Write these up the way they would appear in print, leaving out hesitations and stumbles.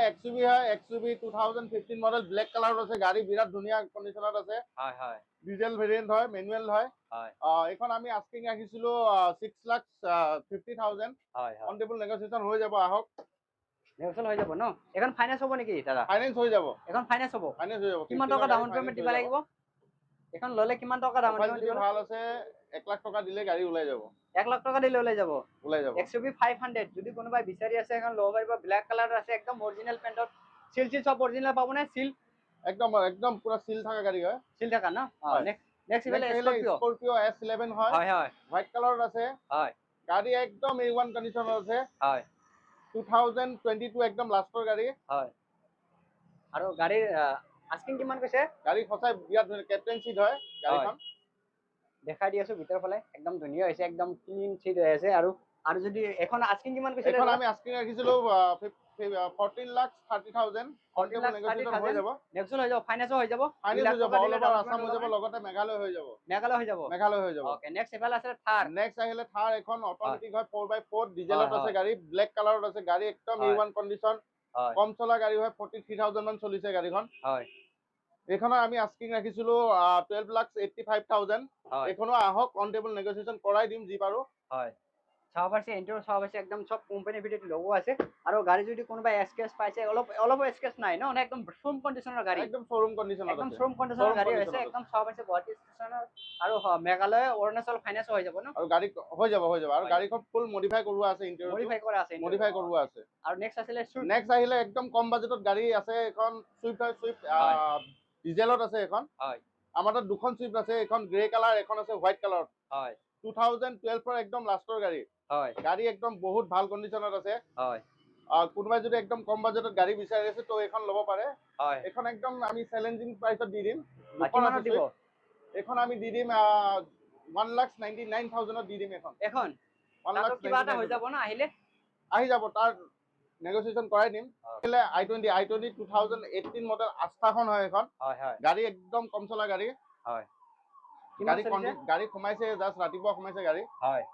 XUV হয়, XUV 2015 model black কালাৰত আছে, গাড়ী বিৰাট ধুনীয়া কণ্ডিশ্যনত আছে। হয় হয় ডিজেল ভেৰিয়েণ্ট হয়, মেনুৱেল হয়। হয় এইখন আমি আস্কিং ৰাখিছিলো 6,50,000। হয় হয় অন টেবল নেগোচিয়েশ্যন হৈ যাব, আহক। নেগোচিয়েবল হৈ যাব ন? এখন ফাইনেন্স হ'ব নেকি দাদা? ফাইনেন্স হৈ যাব, এখন ফাইনেন্স হ'ব। ফাইনেন্স হৈ যাব। কিমান টকা ডাউন পেমেন্ট দিব লাগিব? এখন ল'লে কিমান টকা ডাউন প্ৰফাইল পেমেন্ট যদি দিব? ভাল আছে 1 লাখ টকা দিলে গাড়ী ওলাই যাব। 1 লাখ টকা দিলে ওলাই যাব। ওলাই যাব। XUV 500 যদি কোনোবাই বিচাৰি আছে এখন ল'ব পাৰিব। ব্লেক কালাৰ আছে, একদম অৰিজিনাল পেইণ্টত। সিল সব অৰিজিনাল পাব নে? সিল একদম একদম পুৰা সিল থকা গাড়ী হয়। সিল থাকা ন? নেক্সট ইফালে স্কৰপিও S11 হয়। হয় হয় হোৱাইট কালাৰত আছে। হয় গাড়ী একদম A1 কণ্ডিশ্যনত আছে। হয় 2022 একদম লাষ্টৰ গাড়ী। হয় আৰু গাড়ীৰ আস্কিং কিমান কৈছে? গাড়ী সঁচাই বিৰাট ধুনীয়া, কেপ্টেইন চিট হয় গাড়ীখন। দেখাই দি আছো ভিতৰ ফালে, একদম ধুনীয়া হৈছে, একদম ক্লিন চিট হৈ আছে। আৰু যদি এখন আস্কিং কিমান কৈছে? এখন আমি আস্কিং ৰাখিছিলো 14,30,000। অন টেবল নেগোচিয়েশ্যন হৈ যাব। নেক্সট হৈ যাব, ফাইনেন্সো হৈ যাব। ফাইনেন্স হৈ যাব, অল ওভাৰ আছাম হৈ যাব, লগতে মেঘালয় হৈ যাব। মেঘালয় হৈ যাব। মেঘালয় হৈ যাব। ওকে, নেক্সট এফালে আছে থাৰ। নেক্সট আহিলে থাৰ, এখন অট'মেটিক হয়, 4x4 ডিজেলত আছে হয় গাড়ী, ব্লেক কালাৰত আছে গাড়ী, একদম হয় A1 কণ্ডিশ্যন। হয় কম চলা গাড়ী হয়, 43,000 মান চলিছে গাড়ীখন। হয় এইখনৰ আমি আস্কিং ৰাখিছিলো 12,85,000। হয় এইখনো আহক, অন টেবল নেগোচিয়েশ্যন কৰাই দিম যি পাৰো। হয় চাব পাইছে, ইণ্টাৰ চাব পাইছে, একদম সব কোম্পানীৰ ভিতৰত লগো আছে। আৰু গাড়ী যদি কোনোবাই স্কেচ পাইছে, অলপ স্কেচ নাই ন? একদম শ্বৰুম কণ্ডিশ্যনৰ গাড়ী, একদম শ্বৰুম কণ্ডিশ্যনত একদম আছে। শ্বৰুম কণ্ডিশ্যনৰ গাড়ী হৈছে, একদম চাব পাইছে গুৱাহাটী ষ্টেচনৰ। আৰু মেঘালয় অৰুণাচল ফাইনেন্স হৈ যাব ন? আৰু গাড়ী হৈ যাব, হৈ যাব। আৰু গাড়ীখন ফুল মডিফাই কৰোৱা আছে, ইণ্টেৰিয়ৰটো মডিফাই কৰা আছে, মডিফাই কৰোৱা আছে। আৰু নেক্সট আছিলে সুইফ্ট। নেক্সট আহিলে একদম কম বাজেটত গাড়ী আছে, এখন সুইফ্ট হয়। সুইফ্ট ডিজেলত আছে এখন। হয় আমাৰ তাত দুখন সুইফ্ট আছে, এখন গ্ৰে কালাৰ, এখন আছে হোৱাইট কালাৰত। হয় 2012 একদম লাষ্টৰ গাড়ী। হয় গাড়ী একদম বহুত ভাল কণ্ডিশ্যনত আছে। হয় কোনোবাই যদি একদম কম বাজেটত গাড়ী বিচাৰি আছে তো এইখন ল'ব পাৰে। হয় এইখন একদম আমি চেলেঞ্জিং প্ৰাইচত দি দিম। দুখন কিমানত আছে দিব? এইখন আমি দি দিম 1,99,000 দি দিম এইখন। এখন 1,99,000 কিবা এটা হৈ যাব না আহিলে? আহি যাব, তাৰ নেগোচিয়েশ্যন কৰাই দিম। আহিলে i20 2018 মডেল আস্থাখন হয় এখন। হয় হয় গাড়ী একদম কম চলা গাড়ী। হয় গাড়ী সোমাইছে, জাষ্ট ৰাতিপুৱা সোমাইছে গাড়ী। হয়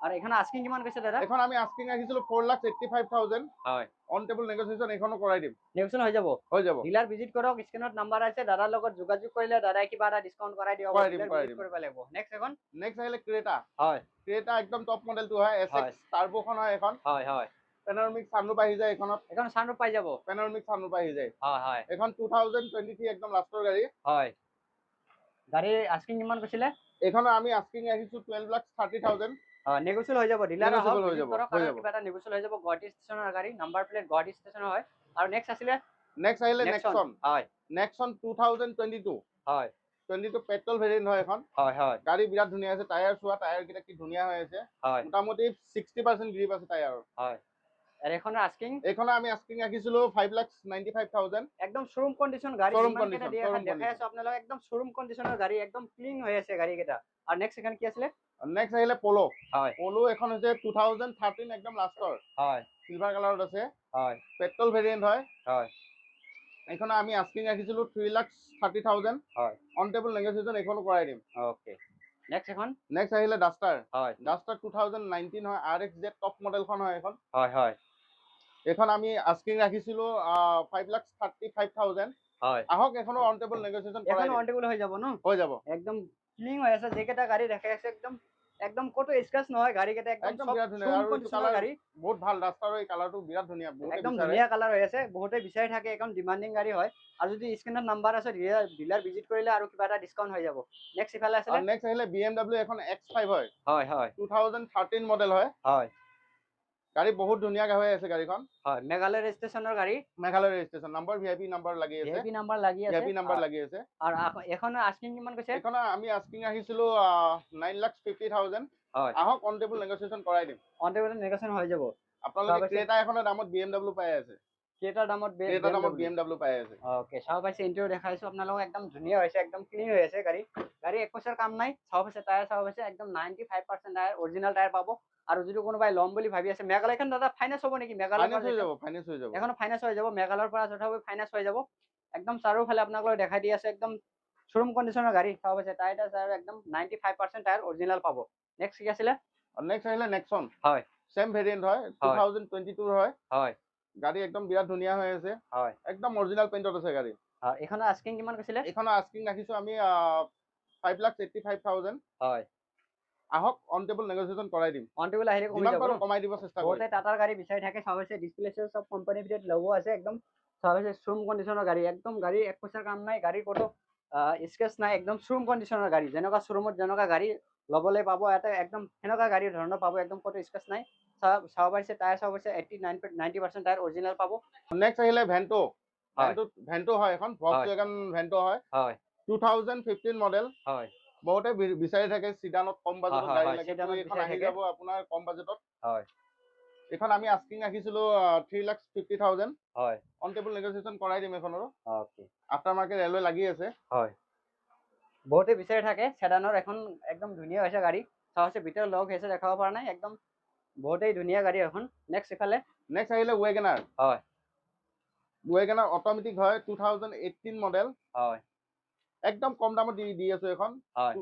আৰু এখন আস্কিং কিমান কৈছে দাদা? এখন আমি আস্কিং ৰাখিছিলো 4,85,000। হয় অন টেবল নেগোচিয়েশ্যন এইখনো কৰাই দিম। নেগোচিয়েশ্যন হৈ যাব। হৈ যাব। ডিলাৰ ভিজিট কৰক, স্ক্ৰিনত নাম্বাৰ আছে, দাদাৰ লগত যোগাযোগ কৰিলে দাদাই কিবা এটা ডিসকাউন্ট কৰাই দিব। ডিলাৰ ভিজিট কৰিব লাগিব। নেক্সট এখন নেক্সট আহিলে ক্ৰেটা। হয় ক্ৰেটা একদম টপ মডেলটো হয়, SX টাৰ্বোখন হয় এখন। হয় হয় পেনোৰামিক সানৰুফ আহি যায় এইখনত। এখন সানৰুফ পাই যাব। পেনোৰামিক সানৰুফ আহি যায়। হয় হয় এখন 2023 একদম লাষ্টৰ গাড়ী। হয় গাড়ী আস্কিং কিমান কৈছিলে? এইখনৰ আমি আস্কিং ৰাখিছো 12,30,000। নেগোচিয়েবল হৈ যাব। ডিলাৰ আহক, নেগোচিয়েবল হৈ ভিজিট যাব, কৰক, হৈ আৰু যাব। কিবা এটা নেগোচিয়েবল হৈ যাব। গুৱাহাটী ষ্টেচনৰ গাড়ী, নাম্বাৰ প্লেট গুৱাহাটী ষ্টেচনৰ হয়। আৰু নেক্সট আছিলে নেক্সট আহিলে নেক্সন। হয় নেক্সন 2022 হয় 22 পেট্ৰল ভেৰিয়েণ্ট হয় এখন। হয় হয় গাড়ী বিৰাট ধুনীয়া আছে, টায়াৰ চোৱা, টায়াৰ কেইটা কি ধুনীয়া হৈ আছে। হয় মোটামুটি 60% গ্ৰিপ আছে টায়াৰৰ। হয় আৰু এখনৰ আস্কিং এইখনৰ আমি আস্কিং ৰাখিছিলো 5,95,000। একদম শ্বৰুম কণ্ডিশ্যন গাড়ী, শ্বৰুম যিমান কেইটা কণ্ডিশ্যন, দিয়ে শ্বৰুম দেখাই কণ্ডিশ্যন। আছো আপোনালোকক, একদম শ্বৰুম কণ্ডিশ্যনৰ গাড়ী, একদম ক্লিন হৈ আছে গাড়ী কেইটা। আৰু নেক্সট এখন কি আছিলে? নেক্সট আহিলে পলো। হয় পলো এখন হৈছে 2013 একদম লাষ্টৰ। হয় চিলভাৰ কালাৰত আছে, হয় পেট্ৰল ভেৰিয়েণ্ট হয়। হয় এইখন আমি আস্কিং ৰাখিছিলো 3,30,000। হয় অন টেবল নেগোচিয়েশ্যন এইখনো কৰাই দিম। ওকে, নেক্সট এখন নেক্সট আহিলে ডাষ্টাৰ। হয় ডাষ্টাৰ 2019 হয়, RXZ টপ মডেলখন হয় এখন। হয় হয় এইখন আমি আস্কিং ৰাখিছিলো 5,35,000। হয় আহক, এখনো অন টেবল নেগোচিয়েশ্যন কৰাই এখন দিম। অন টেবল হৈ যাব ন? হৈ যাব। একদম ক্লিন হৈ আছে, যেকেইটা গাড়ী দেখাই আছে, একদম একদম কতো স্ক্ৰেচ নহয় গাড়ী কেইটা, একদম একদম সব বিৰাট ধুনীয়া। শ্বৰুম আৰু এইটো কণ্ডিশ্যনৰ কালাৰ গাড়ী, বহুত ভাল। ডাষ্টাৰৰ এই কালাৰটো বিৰাট ধুনীয়া, বহুতে একদম বিচাৰে। ধুনীয়া কালাৰ হৈ আছে, বহুতে বিচাৰি থাকে। এখন ডিমান্ডিং গাড়ী হয়। আৰু যদি স্ক্ৰিনত নাম্বাৰ আছে, ডিলাৰ ভিজিট কৰিলে আৰু কিবা এটা ডিসকাউন্ট হৈ যাব। নেক্সট ইফালে আছিলে আৰু নেক্সট আহিলে BMW এখন X5 হয়। হয় হয় 2013 মডেল হয়। হয় গাড়ী বহুত ধুনীয়া হৈ আছে গাড়ীখন। হয় মেঘালয় ৰেজিষ্ট্ৰেচনৰ গাড়ী, Meghalaya registration number, VIP number লাগি আছে। ভিআইপি নাম্বাৰ লাগি আছে। VIP নম্বৰ লাগি আছে। আৰু এখন আস্কিং কিমান কৈছে? এইখন আমি আস্কিং ৰাখিছিলো 9,50,000। হয় আহক, অন টেবল নেগোচিয়েশ্যন কৰাই দিম। অন টেবল নেগোচিয়েশ্যন হৈ যাব। আপোনালোকে ক্ৰেটা এখনৰ দামত BMW পাই আছে। কেইটাৰ দামত ক্ৰেটাৰ দামত BMW পাই আছে। ওকে, চাব পাইছে, ইণ্টাৰভিউ দেখাইছো আপোনালোকক, একদম ধুনীয়া হৈছে, একদম ক্লিন হৈ আছে গাড়ী। গাড়ী এক পইচাৰ কাম নাই। চাব পাইছে টায়াৰ, চাব পাইছে, একদম 95% টায়াৰ, অৰিজিনাল টায়াৰ পাব। আৰু যদি কোনোবাই ল'ম বুলি ভাবি আছে, মেঘালয়খন দাদা ফাইনেন্স হ'ব নেকি? মেঘালয় ফাইনেন্স হৈ যাব, ফাইনেন্স হৈ যাব। এখন ফাইনেন্স হৈ যাব, মেঘালয়ৰ পৰা যথাপি ফাইনেন্স হৈ যাব। একদম চাৰিওফালে আপোনালোকক দেখাই দি আছে, একদম শ্বৰুম কণ্ডিশ্যনৰ গাড়ী। চাব পাইছে টায়াৰ একদম 95% টায়াৰ অৰিজিনাল পাব। নেক্সট কি আছিলে? নেক্সট আহিলে নেক্সন। হয় সেম ভেৰিয়েণ্ট হয়, 2022 হয়। হয় গাড়ী একদম বিৰাট ধুনীয়া হৈ আছে, হয় একদম অৰিজিনেল পেইণ্টত আছে গাড়ী। এইখনৰ আস্কিং কিমান কৈছিলে? এইখনৰ আস্কিং ৰাখিছো আমি 5,85,000। হয় আহক অন টেবল নেগোচিয়েশ্যন কৰাই দিম, অন টেবল আহিলে কমি যিমান যাব পাৰো ন? কমাই দিব চেষ্টা কৰিম। বহুতে টাটাৰ গাড়ী বিচাৰি থাকে, চাব হৈছে ডিসপ্লে সব কোম্পানিৰ ভিতৰত লগো আছে, একদম চাব হৈছে শ্ৰুম কণ্ডিশ্যনৰ গাড়ী, একদম গাড়ী এক পইচাৰ কাম নাই, গাড়ী ক'তো স্কেচ নাই, একদম শ্ৰুম কণ্ডিশ্যনৰ গাড়ী, যেনেকুৱা শ্ৰুমত যেনেকুৱা গাড়ী ল'বলৈ পাব ইয়াতে একদম সেনেকুৱা গাড়ী ধৰণৰ পাব, একদম ক'তো স্কেচ নাই। চাব পাৰিছে টায়াৰ চাব পাৰিছে 90% টায়াৰ অৰিজিনেল পাব। নেক্সট আহিলে ভেন্টো। হয় ভেন্টো হয় এখন ভক্সৱাগন ভেন্টো হয়, হয় 2015 মডেল। হয় বহুতে বিচাৰি থাকে চিডানত কম বাজেটত হয় গাড়ী হয় লাগে, চিডানত তো এইখন বিচাৰি আহি থাকে। যাব আপোনাৰ কম বাজেটত। হয় এইখন আমি আস্কিং ৰাখিছিলো 3,50,000। হয় অন টেবল নেগোচিয়েশ্যন কৰাই দিম এইখনৰো। ওকে আফটাৰ মাৰ্কেট ৰেলৱে লাগি আছে। হয় বহুতে বিচাৰি থাকে সেডানৰ, এখন একদম ধুনীয়া হৈছে গাড়ী, চাব হৈছে ভিতৰত লগ হৈছে দেখাব পৰা নাই, একদম বহুতেই ধুনীয়া গাড়ী এখন। নেক্সট ইফালে নেক্সট আহিলে ৱেগনাৰ। হয় ৱেগনাৰ অট'মেটিক হয়, 2018 মডেল। হয় একদম কম দামত দি আছো এখন। হয়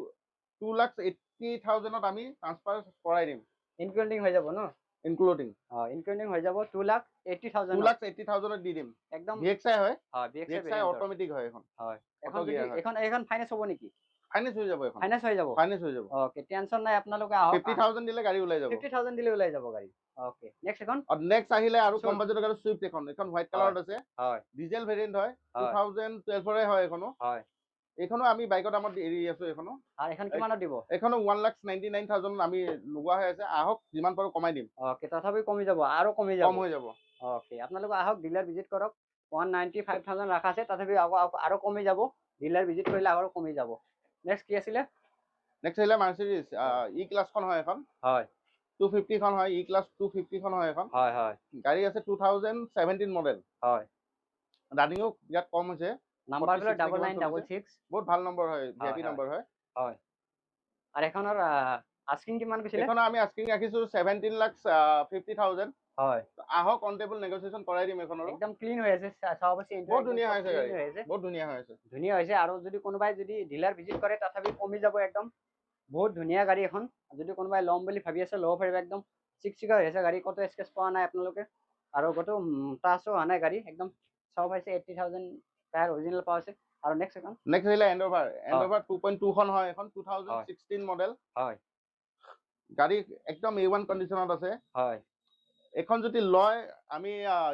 2,80,000ত আমি ট্ৰান্সফাৰ কৰাই দিম, ইনক্লুডিং হৈ যাব ন? ইনক্লুডিং। ইনক্লুডিং হৈ যাব 2,80,000 2,80,000ত দি দিম। একদম। VXI হয়, হয় BXI VXI অট'মেটিক হয় এখন। হয় এখন অটো যদি গিয়াৰ হয়, এখন ফাইনেন্স হ'ব নেকি? ফাইনেন্স হৈ যাব এখন, ফাইনেন্স হৈ যাব। ফাইনেন্স হৈ যাব। ওকে টেনচন নাই, আপোনালোকে আহক। 50,000 দিলে গাড়ী ওলাই যাব। 50,000 দিলে ওলাই যাব গাড়ী। ওকে নেক্সট এখন নেক্সট আহিলে আৰু কম Swift। বাজেটৰ গাড়ী চুইফ্ট এখন হোৱাইট কালাৰত আছে, হয় ডিজেল ভেৰিয়েণ্ট হয়, হয় 2012ৰে হয় এইখনো। হয় এইখনো আমি বাইকৰ দামত এৰি আছো এইখনো। আৰু এখন কিমানত দিব? এইখনো 1,99,000 আমি লগোৱা হৈ আছে, আহক যিমান পাৰো কমাই দিম, ওকে তথাপি কমি যাব, আৰু কমি যাব। কম হৈ যাব। ওকে আপোনালোকে আহক, ডিলাৰ ভিজিট কৰক। 195,000 ৰাখা আছে, তথাপি আৰু কমি যাব, ডিলাৰ ভিজিট কৰিলে আৰু কমি যাব। নেক্সট কি আছিলে? নেক্সট আহিলে মাৰ্চিডিজ ই ক্লাছখন হয় এখন, হয় 250 খন হয়, ই ক্লাছ 250 খন হয় এখন। হয় হয় গাড়ী আছে 2017 মডেল। হয় ৰানিঙো ইয়াত কম হৈছে, নাম্বাৰ 46 প্লেট নে কিমান চলিছে। 9966। বহুত ভাল নম্বৰ হয়, হয় VIP হয় নম্বৰ হয়। হয় আৰু এখনৰ আস্কিং কিমান কৈছিলে? এইখনৰ আমি আস্কিং ৰাখিছো 17,50,000। হয় আহক অন টেবল নেগোচিয়েশ্যন কৰাই দিম এইখনৰো। একদম ক্লিন হৈ আছে, চাব পাইছে বহুত ধুনীয়া একদম হৈছে ক্লিন গাড়ী, হৈ আছে, বহুত ধুনীয়া হৈ আছে। ধুনীয়া হৈছে। আৰু যদি কোনোবাই যদি ডিলাৰ ভিজিট কৰে তথাপি কমি যাব একদম, বহুত ধুনীয়া গাড়ী এখন। যদি কোনোবাই ল'ম বুলি ভাবি আছে ল'ব পাৰিব, একদম চিকচিকা হৈ আছে গাড়ী, ক'তো স্কেচ পোৱা নাই আপোনালোকে, আৰু ক'তো টাচো হোৱা নাই গাড়ী, একদম চাব পাইছে 80,000 টায়াৰ অৰিজিনেল পোৱা আছে। আৰু নেক্সট এখন নেক্সট আহিলে এণ্ডোভাৰ 2.2 খন হয় এখন, 2016 মডেল। হয় গাড়ী একদম A1 কণ্ডিশ্যনত আছে। হয় এখন যদি লয় আমি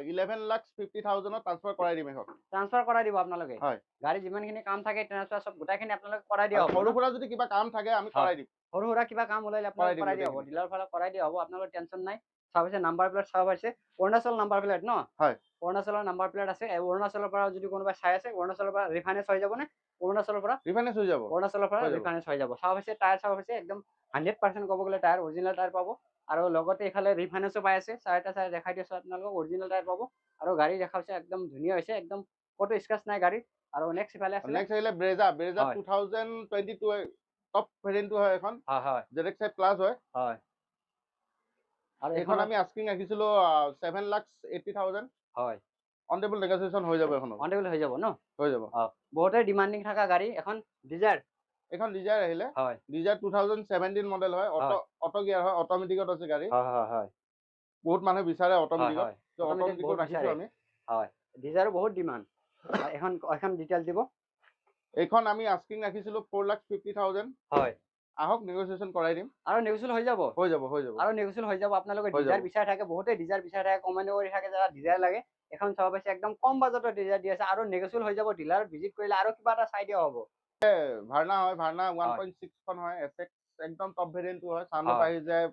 11,50,000ত ট্ৰান্সফাৰ কৰাই দিম এখন। ট্ৰান্সফাৰ কৰাই দিব আপোনালোকে। হয়, গাড়ী যিমানখিনি কাম থাকে ট্ৰান্সফাৰ চব গোটেইখিনি আপোনালোকে কৰাই দিয়া আৰু হ'ব সৰু ন? সুৰা যদি কিবা কাম থাকে আমি হয়। কৰাই দিম। সৰু সুৰা কিবা কাম ওলাইলে কৰাই আপোনালোকে দিম কৰাই দিয়া হ'ব, গোটেইখিনি। ডিলাৰৰ ফালে কৰাই দিয়া হ'ব, আপোনালোকৰ টেনচন নাই। চাব পাইছে নাম্বাৰ প্লেট, চাব পাইছে অৰুণাচল নাম্বাৰ প্লেট ন? হয়, অৰুণাচলৰ নাম্বাৰ প্লেট আছে। অৰুণাচলৰ পৰা যদি কোনোবাই চাই আছে, অৰুণাচলৰ পৰা ৰিফাইনেন্স হৈ যাব নে? অৰুণাচলৰ পৰা ৰিফাইনেন্স হৈ যাব। অৰুণাচলৰ পৰা হৈ যাব। ৰিফাইনেন্স হৈ যাব। চাব পাইছে টায়াৰ, চাব পাইছে একদম 100% ক'ব গ'লে টায়াৰ অৰিজিনেল টায়াৰ পাব। আৰু লগতে এইফালে ৰিফাইনেন্সো পাই আছে, চাৰিটা চাই দেখাই দিছো আপোনালোকক, অৰিজিনেল টায়াৰ পাব। আৰু গাড়ী দেখা পাইছে একদম ধুনীয়া হৈছে, একদম ক'তো স্ক্ৰেচ নাই গাড়ীত। আৰু নেক্সট ইফালে আছিলে নেক্সট আহিলে ব্ৰেজা হয় 2022 টপ ভেৰিয়েণ্টটো হয় এখন, হয় হয় ZXi প্লাছ হয়। হয় আৰু এইখন আমি আস্কিং ৰাখিছিলো 7,80,000। হয় অন টেবল নেগোচিয়েশ্যন হৈ যাব এখন, অন টেবল হৈ যাব ন? হৈ যাব। বহুতে ডিমাণ্ডিং থকা গাড়ী এখন, ডিজায়াৰ। এইখন ডিজায়াৰ আহিলে, হয় ডিজায়াৰ 2017 মডেল হয়, অটো গিয়াৰ হয়, অট'মেটিকত আছে গাড়ী। হয় হয় হয় বহুত মানুহে বিচাৰে অট'মেটিকত, হয় অট'মেটিক বহুত ৰাখিছো বিচাৰে। আমি। হয় ডিজায়াৰো বহুত ডিমাণ্ড। এখন ডিটেইলছ দিব। এইখন আমি আস্কিং ৰাখিছিলো 4,50,000। হয় আহক নেগোচিয়েশ্যন কৰাই দিম। আৰু নেগোচিয়েল হৈ যাব, হৈ যাব, হৈ যাব। আৰু নেগোচিয়েল হৈ যাব। আপোনালোকে হৈ ডিজায়াৰ যাব। বিচাৰি থাকে, বহুতে ডিজায়াৰ বিচাৰি থাকে, কমেণ্ট কৰি থাকে যাৰা ডিজায়াৰ লাগে। এখন চাব পাইছে একদম কম বাজেটৰ ডিজায়াৰ দি আছে, আৰু নেগোচিয়েল হৈ যাব। ডিলাৰত ভিজিট কৰিলে আৰু কিবা এটা চাই দিয়া হ'ব। ভাৰ্না হয়, ভাৰ্না হয় 1.6 খন হয়, এফেক্ট একদম টপ ভেৰিয়েণ্টটো হয়। ছানৰুফ হয় আহি যায়,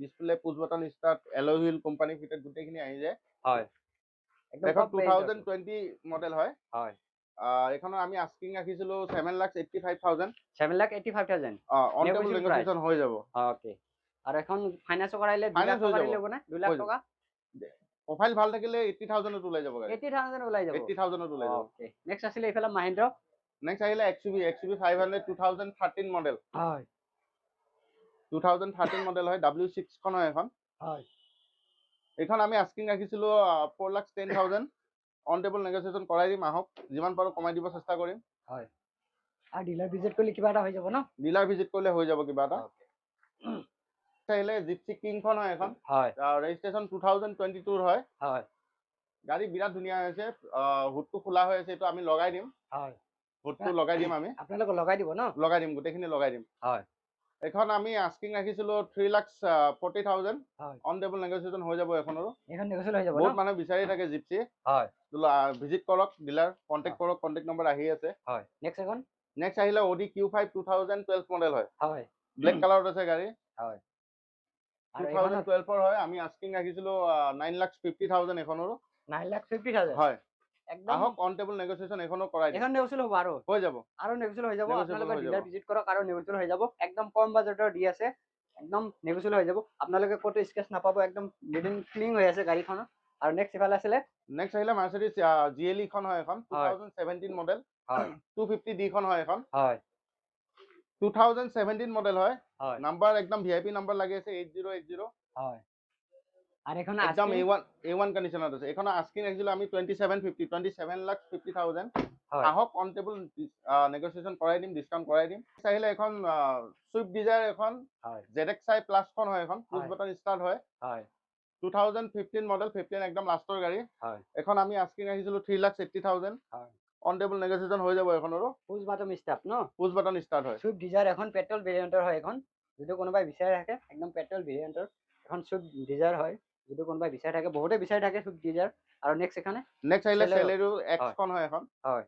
display, push button start, alloy wheel, company fitted গোটেইখিনি আহি যায়। হয় একদম এখন টপ পেজ 2020 মডেল হয়। হয় এইখনৰ আমি আস্কিং ৰাখিছিলো 7,85,000। 7,85,000 on table negotiable price. Negotiation হৈ যাব। ওকে আৰু এখন ফাইনেন্সো কৰাইলে 2 লাখ ফাইনেন্স হৈ টকা যাব, দিলে ল'ব নে? 2 লাখ হৈ যাব। টকা প্ৰফাইল ভাল থাকিলে 80,000ত ওলাই যাব গাড়ী। 80,000 ওলাই যাব। 80,000ত ওলাই যাব। ওকে নেক্সট আছিলে এইফালে মাহিন্দ্ৰ। নেক্সট আহিলে XUV 500 2013 মডেল। হয় 2013 মডেল হয়, W6 খন হয় এখন। হয় এইখন আমি আস্কিং ৰাখিছিলো 4,10,000। অন টেবল নেগোচিয়েশ্যন কৰাই দিম, আহক যিমান পাৰো কমাই দিব চেষ্টা কৰিম। হয় আৰু ডিলাৰ ভিজিট কৰিলে কিবা এটা হৈ যাব ন? ডিলাৰ ভিজিট কৰিলে হৈ যাব কিবা এটা। আহিলে জিপচি কিংখন হয় এখন, হয় ৰেজিষ্ট্ৰেশ্যন 2022 হয়। হয় গাড়ী বিৰাট ধুনীয়া হৈছে। হুডটো খোলা হৈ আছে, এইটো আমি লগাই দিম। হয় হুডটো লগাই দিম আমি। আপোনালোকে লগাই দিব ন? লগাই দিম, গোটেইখিনি লগাই দিম। হয় এখন আমি আস্কিং ৰাখিছিলো 3,40,000। হয় অন টেবল নেগোচিয়েশ্যন হৈ যাব এখনৰো। এইখন নেগোচিয়েট হৈ যাব ন? বহুত মানুহ বিচাৰি থাকে জিপচি। হয় ভিজিট কৰক ডিলাৰ, কণ্টেক্ট কৰক, কণ্টেক্ট নম্বৰ আহি আছে। হয় নেক্সট এখন নেক্সট আহিলে অডি Q5 2012 মডেল হয়। হয় ব্লেক কালাৰত আছে গাড়ী। হয় আৰু এইখনত 2012 হয়। আমি আস্কিং ৰাখিছিলো 9,50,000 এখনৰো। 9,50,000 হয়, একদম আহক অন টেবল নেগোচিয়েশ্যন এখনো কৰাই দিম। এখন নেগোচিয়েট হ'ব আৰু হৈ যাব। নেগোচিয়েট হৈ যাব। Negotiable আপোনালোকে হৈ ডিলাৰ যাব। ভিজিট কৰক আৰু নেগোচিয়েট হৈ যাব। একদম কম বাজেটৰ দি আছে, একদম নেগোচিয়েট হৈ যাব। আপোনালোকে ক'তো স্কেচ নাপাব, একদম ক্লিন হৈ আছে গাড়ীখনত। আৰু নেক্সট ইফালে আছিলে নেক্সট আহিলে মাৰ্চিডিজ GLE খন হয় এখন হয় 2017 মডেল। হয় 250D খন হয় এখন হয় 2017 মডেল হয়। হয় নাম্বাৰ একদম VIP নাম্বাৰ লাগি আছে 8080। হয় আৰু এখন একদম আস্কিং A1 কণ্ডিচনত আছে। এখন আস্কিং ৰাখিছিলো আমি 27,50,000। হয় আহক অন টেবল নেগোচিয়েশ্যন কৰাই দিম, ডিছকাউণ্ট কৰাই দিম। Next আহিলে এখন চুইফ্ট ডিজায়াৰ এখন হয় ZXi প্লাছ খন হয় এখন পুছ হয় বাটন ষ্টাৰ্ট হয়। হয় 2015 মডেল, 15 একদম লাষ্টৰ গাড়ী। হয় এখন আমি আস্কিং ৰাখিছিলো 3,80,000। হয় অন টেবল নেগোচিয়েশ্যন হৈ যাব এখনৰো। পুছ বাটম ষ্টাফ ন? পুছ বাটন ষ্টাৰ্ট হয়। চুইফ্ট ডিজায়াৰ এখন পেট্ৰল ভেৰিয়েণ্টৰ হয়। এখন যদি কোনোবাই বিচাৰি থাকে একদম পেট্ৰল ভেৰিয়েণ্টৰ এখন চুইফ্ট ডিজায়াৰ হয়। যদি কোনোবাই বিচাৰি থাকে, বহুতে বিচাৰি থাকে চুইফ্ট ডিজায়াৰ। আৰু নেক্সট এখানে নেক্সট আহিলে Celerio। Celerio X হয় খন হয় এখন হয়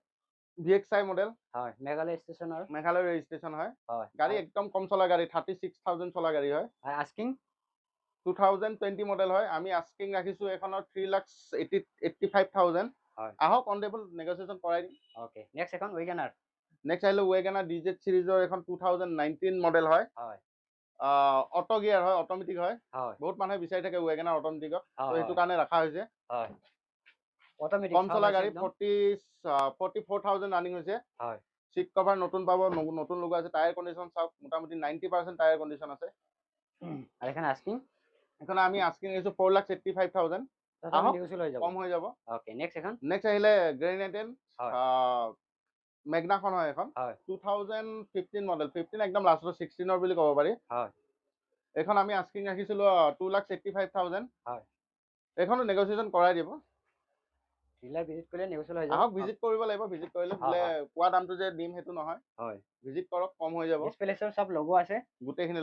VXi মডেল। হয় মেঘালয় ষ্টেচনৰ মেঘালয় ৰেজিষ্ট্ৰেশ্যন হয়। হয় গাড়ী একদম কম চলা গাড়ী, 36,000 চলা গাড়ী হয়। আস্কিং 2020 মডেল হয়। আমি আস্কিং ৰাখিছো এখনৰ 3,85,000। হয় আহক অন টেবল নেগোচিয়েশ্যন কৰাই দিম। ওকে নেক্সট এখন ৱেগনাৰ নেক্সট আহিলে ৱেগনাৰ DZ চিৰিজৰ এখন 2019 মডেল হয়। হয় অটো গিয়াৰ হয়, অট'মেটিক হয়। হয় বহুত মানুহে বিচাৰি থাকে ৱেগনাৰ অট'মেটিকত, তো হয় সেইটো কাৰণে ৰখা হৈছে। হয় অট'মেটিক কম চলা গাড়ী, একদম 44,000 ৰানিং হৈছে। হয় চিট কভাৰ নতুন পাব, নতুন লগোৱা আছে। টায়াৰ কণ্ডিশ্যন চাওক, মোটামুটি 90% টায়াৰ কণ্ডিশ্যন আছে। আৰু এখানে আস্কিং এখন আমি আস্কিং আহিছো 4,85,000। আহক নেগোচিয়েট হৈ যাব। কম হৈ যাব। ওকে নেক্সট এখন নেক্সট আহিলে গ্ৰেনেডেন হয় মেগনাখন হয় এখন হয় 2015 মডেল, 15 একদম লাষ্টৰ 16 বুলি ক'ব পাৰি। হয় এখন আমি আস্কিং ৰাখিছিলো 2,85,000। হয় এইখনো নেগোচিয়েশ্যন কৰাই দিব। ডিলাৰ ভিজিট কৰিলে নেগোচিয়েট হৈ যাব। আহক ভিজিট কৰিব লাগিব। ভিজিট কৰিলে বোলে কোৱা দামটো যে দিম সেইটো নহয়। হয় ভিজিট কৰক, কম হৈ যাব। ডিছপ্লে চব লগোৱা আছে। গোটেইখিনি